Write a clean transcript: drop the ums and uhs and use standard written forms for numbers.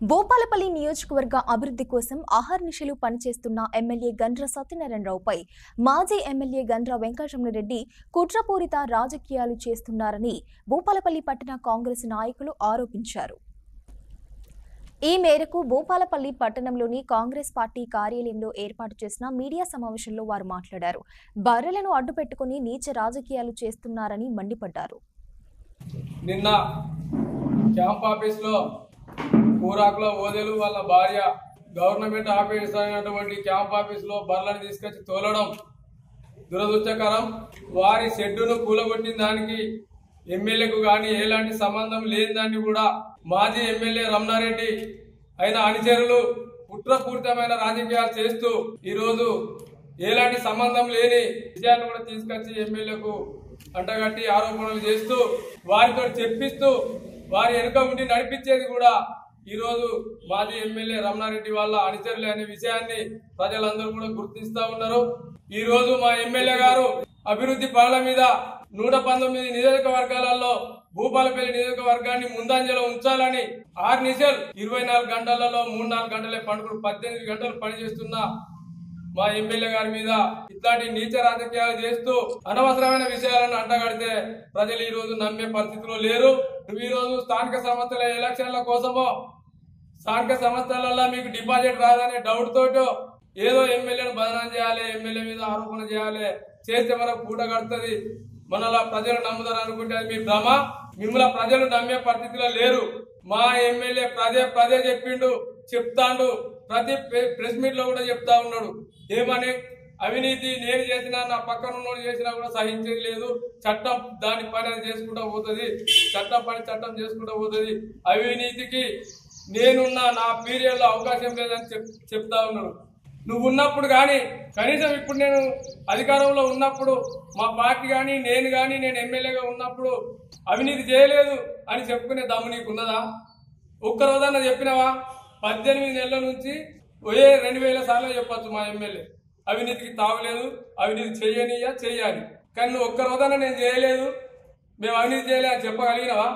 భూపాలపల్లి నియోజకవర్గ అభివృద్ధి కోసం అహర్నిశలు పనిచేస్తున్న ఎమ్మెల్యే గండ్ర సత్యనారాయణరావుపై మాజీ ఎమ్మెల్యే గండ్ర వెంకటరమణరెడ్డి కుట్రపూరిత రాజకీయాలు చేస్తున్నారని భూపాలపల్లి పట్టణ కాంగ్రెస్ నాయకులు ఆరోపించారు. ఈ మేరకు భూపాలపల్లి పట్టణంలోని కాంగ్రెస్ పార్టీ కార్యాలయంలో ఏర్పాటు చేసిన మీడియా సమావేశంలో వారు మాట్లాడారు. బర్రెలను అడ్డుపెట్టుకుని నీచ రాజకీయాలు చేస్తున్నారని మండిపడ్డారు. నిన్న క్యాంప్ ఆఫీస్లో కూరాకుల ఓదెలు వాళ్ళ భార్య గవర్నమెంట్ ఆఫీస్ అయినటువంటి క్యాంప్ ఆఫీస్లో బర్రెలను తీసుకొచ్చి తోలడం దురదృష్టకరం. వారి షెడ్డును కూలగొట్టిన దానికి ఎమ్మెల్యేకు కానీ ఎలాంటి సంబంధం లేని దాన్ని కూడా మాజీ ఎమ్మెల్యే రమణారెడ్డి అయిన అనుచరులు కుట్రపూరితమైన రాజకీయాలు చేస్తూ ఈరోజు ఎలాంటి సంబంధం లేని విషయాన్ని కూడా తీసుకొచ్చి ఎమ్మెల్యేకు అంటగట్టి ఆరోపణలు చేస్తూ వారితో చెప్పిస్తూ వారి వెనుక ఉండి నడిపించేది కూడా ఈరోజు మాజీ ఎమ్మెల్యే రమణారెడ్డి వాళ్ళ అనుచరులే అనే విషయాన్ని ప్రజలందరూ కూడా గుర్తిస్తా ఉన్నారు. ఈ రోజు మా ఎమ్మెల్యే గారు అభివృద్ధి పనుల మీద 119 నియోజకవర్గాలలో భూపాలపల్లి నియోజకవర్గాన్ని ముందంజలో ఉంచాలని 6 నిమిషాలు 24 గంటలలో 3-4 గంటలే పండుగ 18 గంటలు పనిచేస్తున్న మా ఎమ్మెల్యే గారి మీద ఇట్లాంటి నీచ రాజకీయాలు చేస్తూ అనవసరమైన విషయాలను అంటగడితే ప్రజలు ఈ రోజు నమ్మే పరిస్థితిలో లేరు. ఈ రోజు స్థానిక సంస్థల ఎలక్షన్ల కోసమో స్థానిక సంస్థలలో మీకు డిపాజిట్ రాదనే డౌట్ తోటో ఏదో ఎమ్మెల్యేను బదనాం చేయాలి, ఎమ్మెల్యే మీద ఆరోపణ చేయాలి, చేస్తే మనకు పూట కడుతుంది, మనలా ప్రజలు నమ్ముతారు అనుకుంటే అది మీ భ్రమ. మిమ్మల్ని ప్రజలు నమ్మే పరిస్థితిలో లేరు. మా ఎమ్మెల్యే పదే చెప్పిండు, చెప్తాండు, ప్రతి ప్రెస్ మీట్ లో కూడా చెప్తా ఉన్నాడు. ఏమని? అవినీతి నేను చేసినా నా పక్కన ఉన్నోడు చేసినా కూడా సహించేది లేదు, చట్టం దాని పని అది చేసుకుంటూ పోతుంది, చట్టం పని చట్టం చేసుకుంటూ పోతుంది, అవినీతికి నేనున్నా నా పీరియడ్ లో అవకాశం లేదని చెప్తా ఉన్నాడు. నువ్వు ఉన్నప్పుడు కానీ కనీసం ఇప్పుడు నేను అధికారంలో ఉన్నప్పుడు మా పార్టీ కానీ నేను ఎమ్మెల్యేగా ఉన్నప్పుడు అవినీతి చేయలేదు అని చెప్పుకునే దమ్ము నీకు ఉన్నదా? ఒక్క రోజన్నా చెప్పినావా? 18 నెలల నుంచి 2000 సార్లు చెప్పచ్చు మా ఎమ్మెల్యే అవినీతికి తావలేదు, అవినీతి చెయ్యాలి. కానీ నువ్వు ఒక్క రోజన్నా నేను చేయలేదు, మేము అవినీతి చేయలే అని చెప్పగలిగినావా?